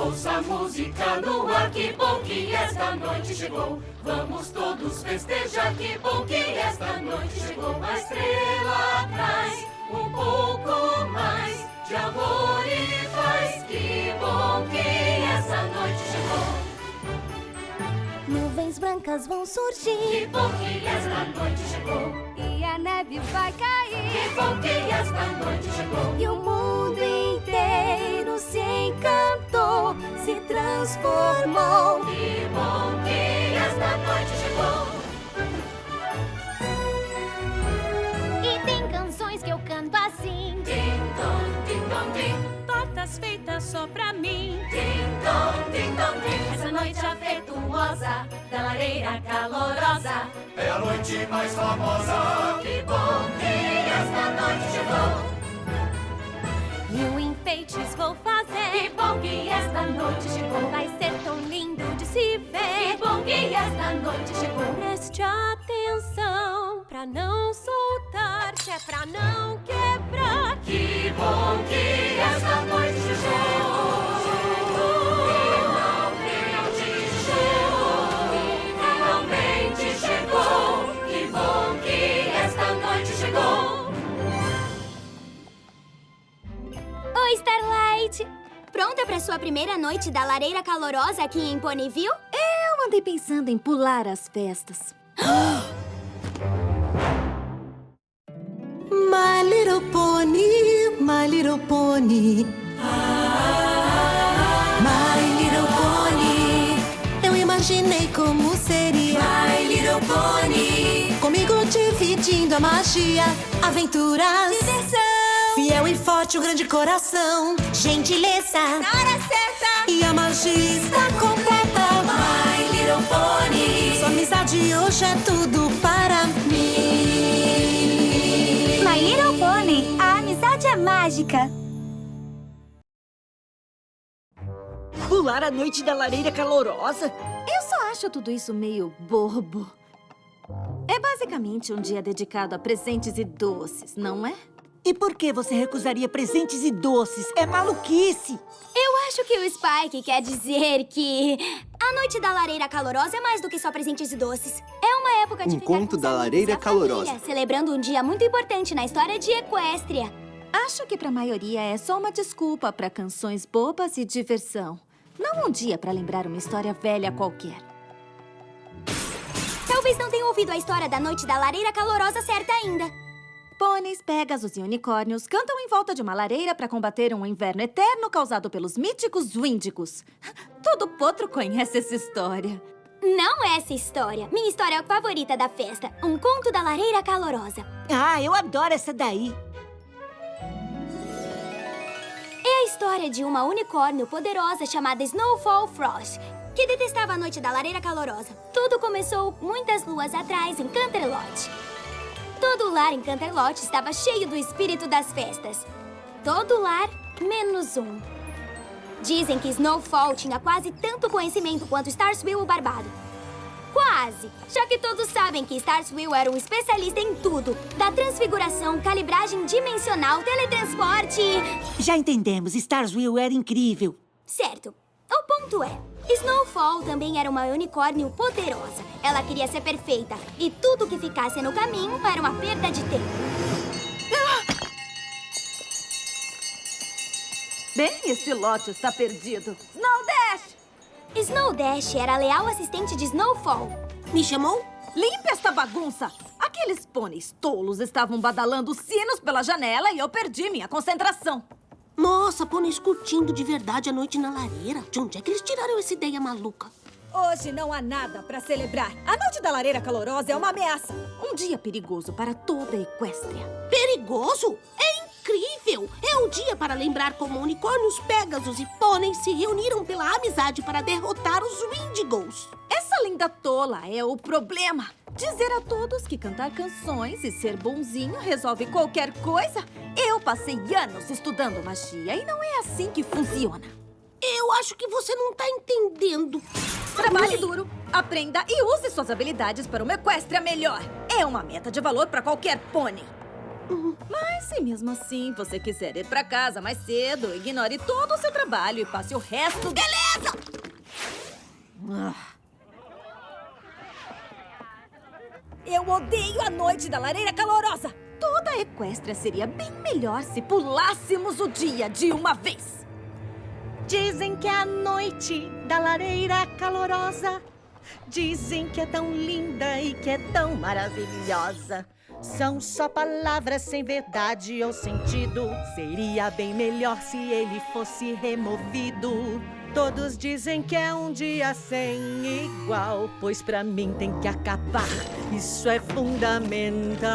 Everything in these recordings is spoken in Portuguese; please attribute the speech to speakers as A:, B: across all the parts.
A: Ouça a música no ar, que bom que esta noite chegou. Vamos todos festejar, que bom que esta noite chegou. A estrela traz um pouco mais de amor e paz. Que bom que esta noite chegou.
B: Nuvens brancas vão surgir.
A: Que bom que esta noite chegou.
B: E a neve vai cair.
A: Que bom que esta noite chegou.
B: E o mundo inteiro se encantou, se transformou.
A: Que bom que esta noite chegou.
B: E tem canções que eu canto assim.
A: Tim, tom, tim, tom, tim.
C: Tortas feitas só pra mim.
A: Tim, tom, tim, tom, tim.
C: Essa noite afetuosa da lareira calorosa.
A: É a noite mais famosa. Que bom que esta noite chegou.
C: Mil enfeites vou fazer.
A: Que bom que esta noite chegou.
C: Vai ser tão lindo de se ver.
A: Que bom que esta noite chegou.
C: Preste atenção pra não soltar, se é pra não quebrar.
A: Que bom que esta noite chegou. Finalmente chegou. Que bom que esta noite chegou.
B: Oi, Starlight! Pronta pra sua primeira noite da lareira calorosa aqui em Ponyville?
D: Eu andei pensando em pular as festas.
E: My little pony, my little pony. My little pony. Eu imaginei como seria My little pony. Comigo dividindo a magia, aventuras, diversão. Fiel e forte, o grande coração, gentileza na hora certa. E a magia está completa. My little pony. Sua amizade hoje é tudo para mim.
B: My Little Pony, a amizade é mágica.
D: Pular a noite da lareira calorosa? Eu só acho tudo isso meio bobo. É basicamente um dia dedicado a presentes e doces, não é?
E: E por que você recusaria presentes e doces? É maluquice!
B: Eu acho que o Spike quer dizer que a noite da lareira calorosa é mais do que só presentes e doces. É uma época de
F: Um
B: ficar
F: conto
B: com
F: da
B: os amigos
F: lareira
B: e a família,
F: calorosa.
B: celebrando um dia muito importante na história de Equestria.
D: Acho que pra maioria é só uma desculpa pra canções bobas e diversão. Não um dia pra lembrar uma história velha qualquer.
B: Talvez não tenham ouvido a história da noite da lareira calorosa certa ainda.
D: Pôneis, Pégasos e unicórnios cantam em volta de uma lareira para combater um inverno eterno causado pelos míticos Wíndigos. Todo potro conhece essa história.
B: Não essa história. Minha história favorita da festa. Um conto da lareira calorosa.
E: Ah, eu adoro essa daí.
B: É a história de uma unicórnio poderosa chamada Snowfall Frost, que detestava a noite da lareira calorosa. Tudo começou muitas luas atrás em Canterlot. Todo lar em Canterlot estava cheio do espírito das festas. Todo lar, menos um. Dizem que Snowfall tinha quase tanto conhecimento quanto Starswill o Barbado. Quase! Já que todos sabem que Starswill era um especialista em tudo. Da transfiguração, calibragem dimensional, teletransporte...
E: Já entendemos, Starswill era incrível.
B: Certo. O ponto é, Snowfall também era uma unicórnio poderosa. Ela queria ser perfeita, e tudo que ficasse no caminho era uma perda de tempo.
D: Bem, este lote está perdido. Snow Dash!
B: Snow Dash era a leal assistente de Snowfall.
E: Me chamou?
D: Limpe esta bagunça! Aqueles pôneis tolos estavam badalando sinos pela janela e eu perdi minha concentração.
G: Nossa, pôneis curtindo de verdade a noite na lareira. De onde é que eles tiraram essa ideia maluca?
D: Hoje não há nada para celebrar. A noite da lareira calorosa é uma ameaça. Um dia perigoso para toda a Equestria.
G: Perigoso? É incrível! É um dia para lembrar como unicórnios, pégasos e pôneis se reuniram pela amizade para derrotar os Wíndigos.
D: Essa linda tola é o problema. Dizer a todos que cantar canções e ser bonzinho resolve qualquer coisa? Eu passei anos estudando magia e não é assim que funciona.
G: Eu acho que você não tá entendendo.
D: Trabalhe duro, aprenda e use suas habilidades para uma Equestria melhor. É uma meta de valor para qualquer pônei. Mas se mesmo assim você quiser ir pra casa mais cedo, ignore todo o seu trabalho e passe o resto... Beleza! Eu odeio a noite da lareira calorosa! Toda a Equestria seria bem melhor se pulássemos o dia de uma vez.
F: Dizem que é a noite da lareira calorosa. Dizem que é tão linda e que é tão maravilhosa. São só palavras sem verdade ou sentido. Seria bem melhor se ele fosse removido. Todos dizem que é um dia sem igual, pois pra mim tem que acabar. Isso é fundamental.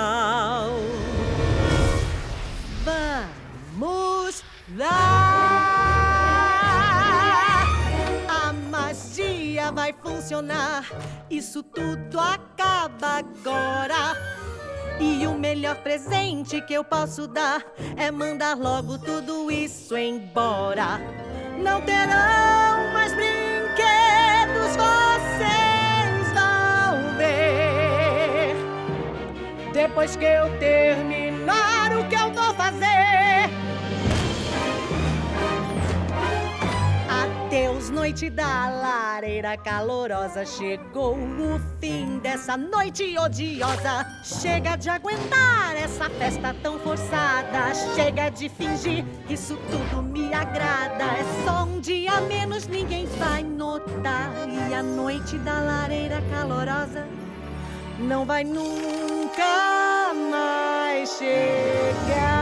F: Vamos lá! A magia vai funcionar. Isso tudo acaba agora. E o melhor presente que eu posso dar é mandar logo tudo isso embora. Não terão mais brinquedos, vocês vão ver. Depois que eu terminar o que eu vou fazer. Adeus, noite da lareira calorosa. Chegou o fim dessa noite odiosa. Chega de aguentar essa festa tão forçada. Chega de fingir que isso tudo me agrada. É só um dia a menos, ninguém vai notar. E a noite da lareira calorosa não vai nunca mais chegar.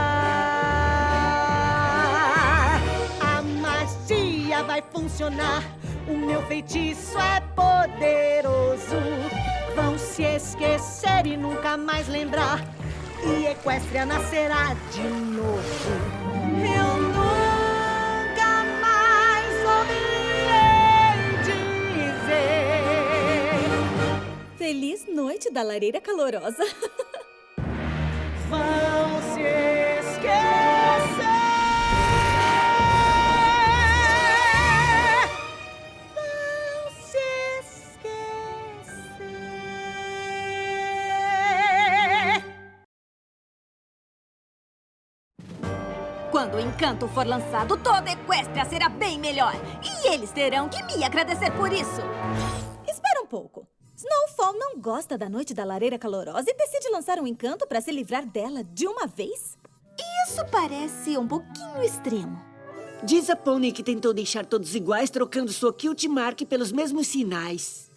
F: A magia vai funcionar. O meu feitiço é poderoso. Vão se esquecer e nunca mais lembrar. E Equestria nascerá de novo. Eu nunca mais ouvirei dizer.
D: Feliz noite da lareira calorosa.
F: Vão se esquecer.
D: Quando o encanto for lançado, toda a Equestria será bem melhor. E eles terão que me agradecer por isso. Espera um pouco. Snowfall não gosta da noite da lareira calorosa e decide lançar um encanto para se livrar dela de uma vez? Isso parece um pouquinho extremo.
H: Diz a Pony que tentou deixar todos iguais, trocando sua cute mark pelos mesmos sinais.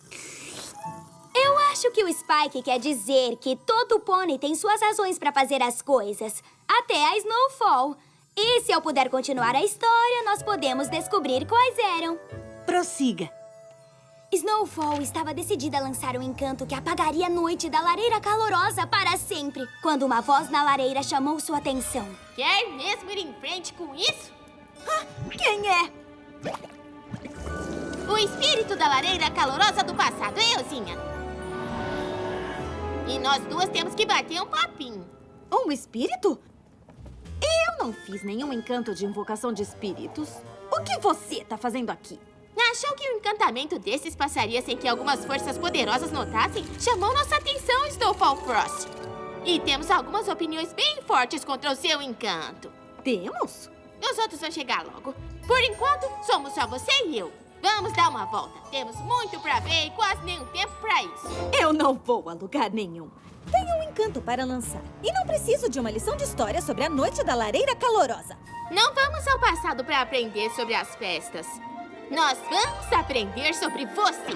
B: Eu acho que o Spike quer dizer que todo pônei tem suas razões para fazer as coisas. Até a Snowfall. E se eu puder continuar a história, nós podemos descobrir quais eram.
H: Prossiga.
B: Snowfall estava decidida a lançar um encanto que apagaria a noite da lareira calorosa para sempre, quando uma voz na lareira chamou sua atenção.
C: Quer mesmo ir em frente com isso?
D: Quem é?
C: O espírito da lareira calorosa do passado, euzinha. E nós duas temos que bater um papinho.
D: Um espírito? Eu não fiz nenhum encanto de invocação de espíritos. O que você tá fazendo aqui?
C: Achou que um encantamento desses passaria sem que algumas forças poderosas notassem? Chamou nossa atenção, Snowfall Frost. E temos algumas opiniões bem fortes contra o seu encanto.
D: Temos?
C: Os outros vão chegar logo. Por enquanto, somos só você e eu. Vamos dar uma volta. Temos muito pra ver e quase nenhum tempo pra isso.
D: Eu não vou a lugar nenhum. Tenho um encanto para lançar. E não preciso de uma lição de história sobre a noite da lareira calorosa.
C: Não vamos ao passado para aprender sobre as festas. Nós vamos aprender sobre você.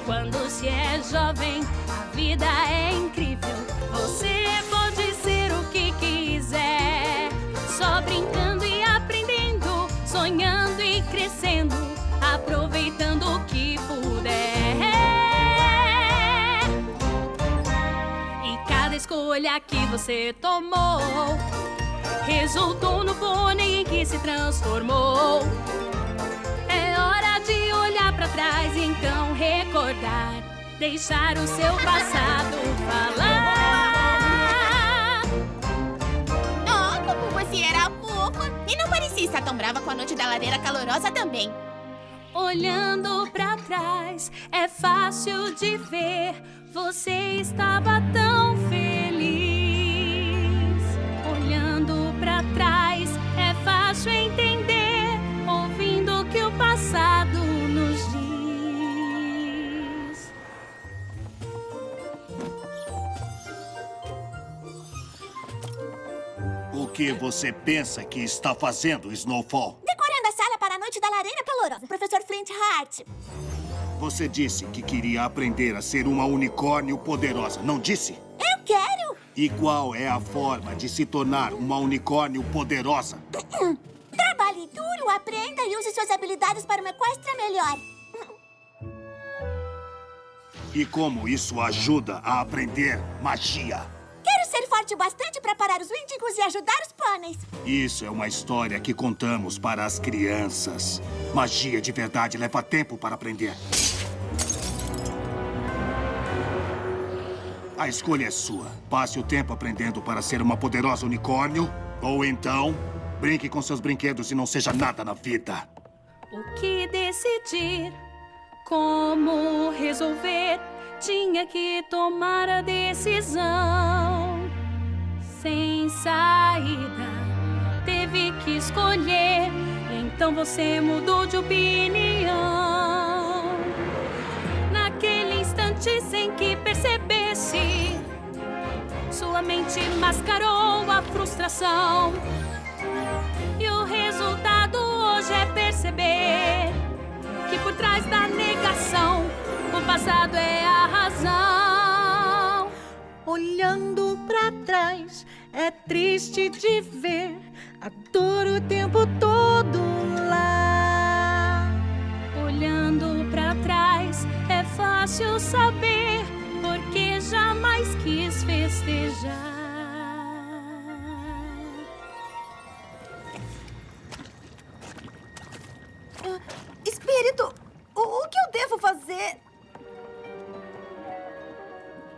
I: Quando se é jovem, a vida é incrível. Você pode ser o que quiser. Só brincando e aprendendo, sonhando e crescendo, aproveitando o que puder. E cada escolha que você tomou resultou no pônei em que se transformou. É hora de olhar pra trás e então recordar, deixar o seu passado falar.
C: Oh, como você era fofa! E não parecia estar tão brava com a noite da lareira calorosa também.
I: Olhando pra trás, é fácil de ver. Você estava tão feliz. Olhando pra trás, é fácil entender. Ouvindo o que o passado nos diz.
J: O que você pensa que está fazendo, Snowfall?
B: Decorando a sala para a noite da lareira calorosa, professor Flint Hart.
J: Você disse que queria aprender a ser uma unicórnio poderosa, não disse?
B: Eu quero!
J: E qual é a forma de se tornar uma unicórnio poderosa?
B: Trabalhe duro, aprenda e use suas habilidades para uma equestre melhor.
J: E como isso ajuda a aprender magia?
B: Quero ser forte o bastante para parar os Wendigos e ajudar os pôneis.
J: Isso é uma história que contamos para as crianças. Magia de verdade leva tempo para aprender. A escolha é sua. Passe o tempo aprendendo para ser uma poderosa unicórnio, ou então, brinque com seus brinquedos e não seja nada na vida.
I: O que decidir, como resolver, tinha que tomar a decisão. Sem saída, teve que escolher, então você mudou de opinião. Naquele instante, sem que percebesse, sua mente mascarou a frustração. E o resultado hoje é perceber que por trás da negação, o passado é a razão.
F: Olhando pra trás, é triste de ver a dor o tempo todo lá.
I: Olhando pra trás, é fácil saber porque jamais quis festejar.
D: Espírito, o que eu devo fazer?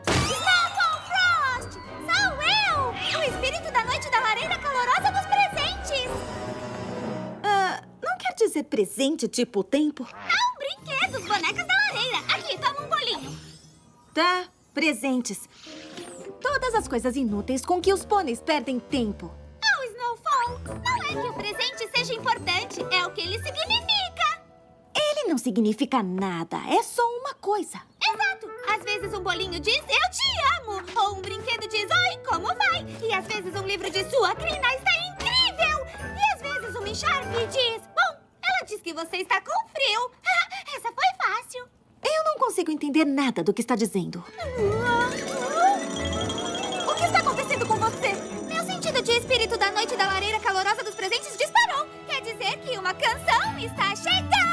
B: Snowfall Frost! Sou eu! O espírito da noite da lareira calorosa dos presentes!
D: Não quer dizer presente tipo tempo?
B: Não, brinquedos, bonecas da lareira. Aqui, toma um bolinho.
D: Tá, presentes. Todas as coisas inúteis com que os pôneis perdem tempo.
B: Oh, Snowfall, não é que o presente seja importante, é o que ele significa.
D: Ele não significa nada, é só uma coisa.
B: Exato. Às vezes um bolinho diz, eu te amo. Ou um brinquedo diz, oi, como vai? E às vezes um livro diz, sua crina está incrível. E às vezes uma Sharpie diz, bom, ela diz que você está com frio. Essa foi fácil.
D: Eu não consigo entender nada do que está dizendo.
B: O que está acontecendo com você? Meu sentido de espírito da noite da lareira calorosa dos presentes disparou. Quer dizer que uma canção está chegando!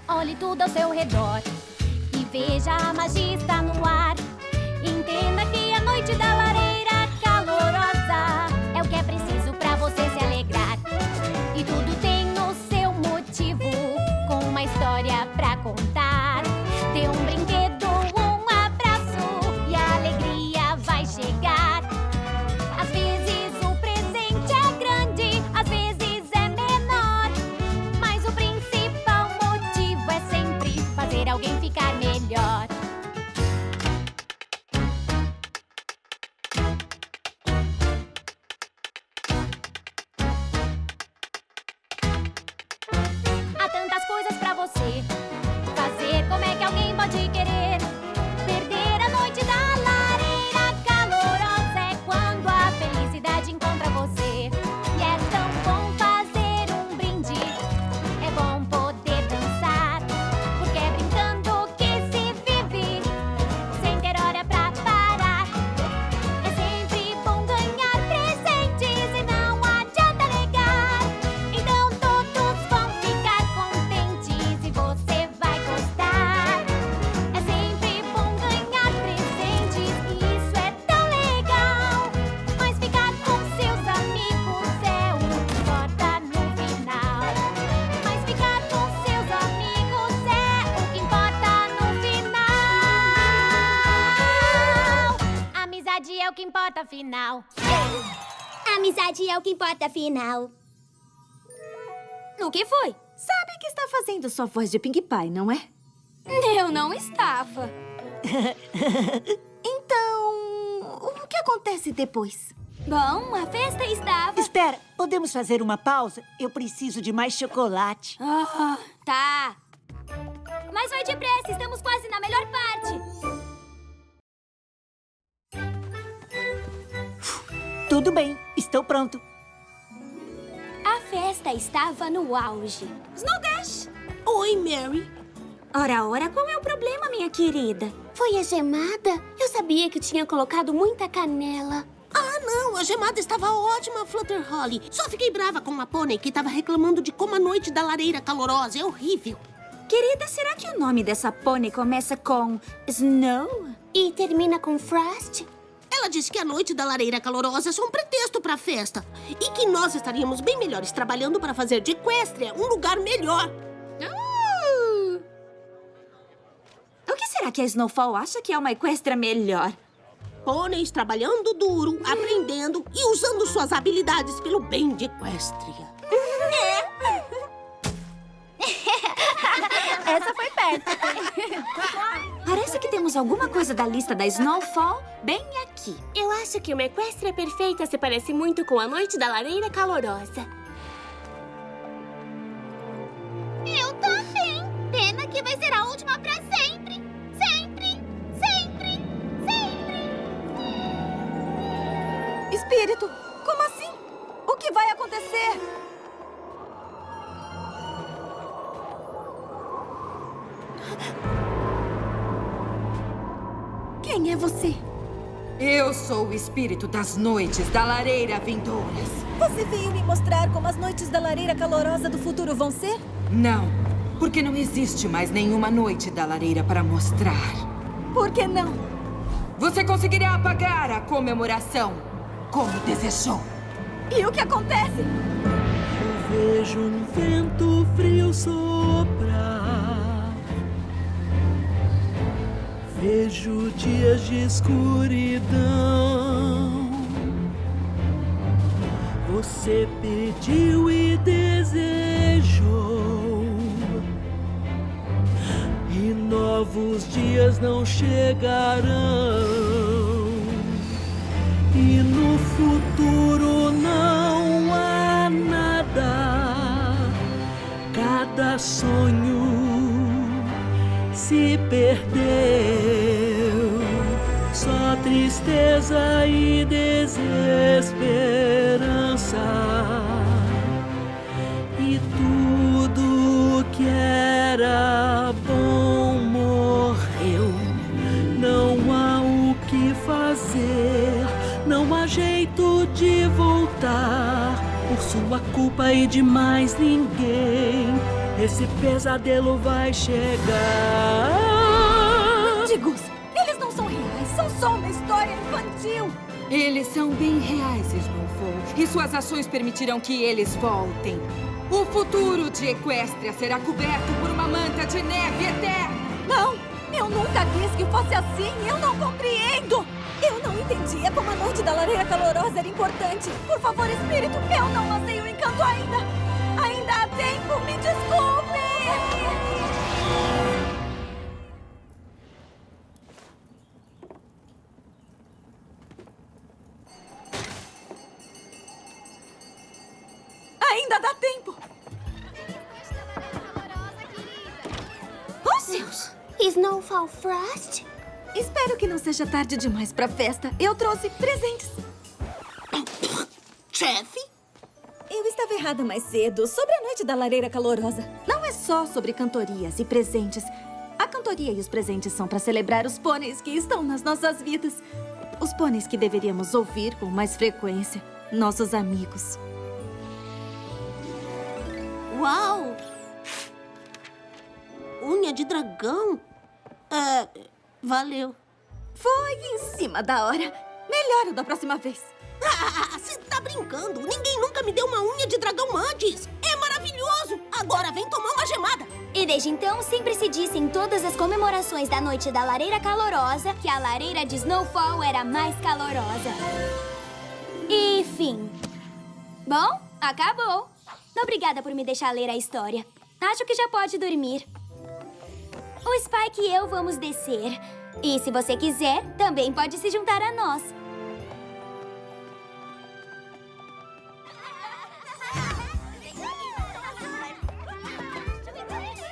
I: Olhe tudo ao seu redor e veja a magia está no ar. Entenda que a noite da lareira calorosa é o que é preciso pra você se alegrar. E tudo tem o seu motivo, com uma história pra contar. Dê um brinquedo, um abraço e a alegria vai chegar. Às vezes o presente é grande, às vezes é menor, mas o principal motivo é sempre fazer alguém ficar melhor. Há tantas coisas pra você fazer, como é que alguém pode querer perder a noite da lareira calorosa? É quando a felicidade encontra você. E é tão bom fazer um brinde, é bom poder dançar, porque é brincando que se vive, sem ter hora pra parar. É sempre bom ganhar presentes e não adianta negar. Então todos vão ficar contentes e você vai gostar. É sempre bom ganhar presentes e isso é tão legal. Mas ficar com seus amigos é o que importa no final. Mas ficar com seus amigos é o que importa no final. Amizade é o que importa afinal.
B: amizade é o que importa, afinal. O que foi?
D: Sabe que está fazendo sua voz de Pinkie Pie, não é?
B: Eu não estava.
D: Então, o que acontece depois?
B: Bom, a festa estava...
H: Espera, podemos fazer uma pausa? Eu preciso de mais chocolate.
B: Ah, tá. Mas vai depressa, estamos quase na melhor parte.
H: Tudo bem, estou pronto.
B: A festa estava no auge.
G: Snowdash! Oi, Mary.
B: Ora, qual é o problema, minha querida? Foi a gemada? Eu sabia que tinha colocado muita canela.
G: Ah, não, a gemada estava ótima, Flutterholly. Só fiquei brava com uma pônei que estava reclamando de como a noite da lareira calorosa é horrível.
D: Querida, será que o nome dessa pônei começa com Snow?
B: E termina com Frost?
G: Ela disse que a noite da lareira calorosa é só um pretexto para a festa. E que nós estaríamos bem melhores trabalhando para fazer de Equestria um lugar melhor.
D: O que será que a Snowfall acha que é uma Equestria melhor?
G: Pôneis trabalhando duro, aprendendo e usando suas habilidades pelo bem de Equestria.
D: Essa foi perto. Parece que temos alguma coisa da lista da Snowfall bem aqui.
B: Eu acho que uma Equestria perfeita se parece muito com a noite da lareira calorosa. Eu também. Pena que vai ser a última pra sempre. Sempre, sempre, sempre.
D: Espírito, como assim? O que vai acontecer? Quem é você?
K: Eu sou o espírito das noites da lareira vindouras.
D: Você veio me mostrar como as noites da lareira calorosa do futuro vão ser?
K: Não, porque não existe mais nenhuma noite da lareira para mostrar.
D: Por que não?
K: Você conseguirá apagar a comemoração como desejou.
D: E o que acontece?
L: Eu vejo um vento frio soprar. Vejo dias de escuridão. Você pediu e desejou, e novos dias não chegarão. E no futuro não há nada. Cada sonho se perdeu, só tristeza e desesperança. E tudo que era bom morreu. Não há o que fazer, não há jeito de voltar. Por sua culpa e de mais ninguém, esse pesadelo vai chegar.
D: Mendigos! Eles não são reais, são só uma história infantil.
K: Eles são bem reais, Snowfall, e suas ações permitirão que eles voltem. O futuro de Equestria será coberto por uma manta de neve eterna.
D: Não! Eu nunca quis que fosse assim! Eu não compreendo! Eu não entendia como a noite da lareira calorosa era importante. Por favor, espírito, eu não lancei o encanto ainda! Ainda há tempo, me desculpe! Ainda dá tempo!
B: Oh, céus! Snowfall Frost?
D: Espero que não seja tarde demais pra festa. Eu trouxe presentes.
G: Chefe?
D: Eu estava errada mais cedo sobre a noite da lareira calorosa. Não é só sobre cantorias e presentes. A cantoria e os presentes são para celebrar os pôneis que estão nas nossas vidas. Os pôneis que deveríamos ouvir com mais frequência. Nossos amigos.
G: Uau! Unha de dragão? Valeu.
D: Foi em cima da hora. Melhor o da próxima vez.
G: Você tá brincando? Ninguém nunca me deu uma unha de dragão antes. É maravilhoso. Agora vem tomar uma gemada.
B: E desde então, sempre se disse em todas as comemorações da noite da lareira calorosa que a lareira de Snowfall era mais calorosa. E fim. Bom, acabou. Obrigada por me deixar ler a história. Acho que já pode dormir. O Spike e eu vamos descer. E se você quiser, também pode se juntar a nós.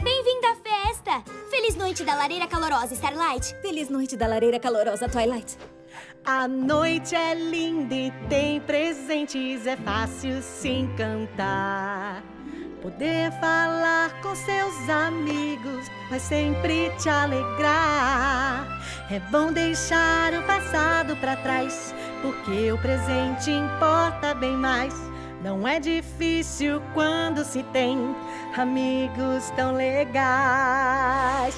B: Bem-vinda à festa! Feliz noite da lareira calorosa, Starlight.
D: Feliz noite da lareira calorosa, Twilight.
F: A noite é linda e tem presentes, é fácil se encantar. Poder falar com seus amigos vai sempre te alegrar. É bom deixar o passado pra trás, porque o presente importa bem mais. Não é difícil quando se tem amigos tão legais.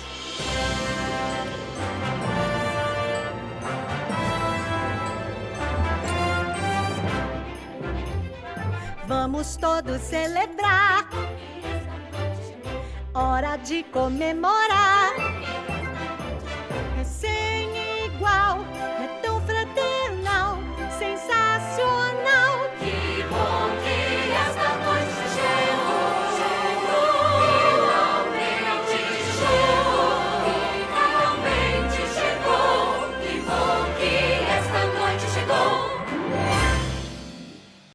F: Vamos todos celebrar, hora de comemorar.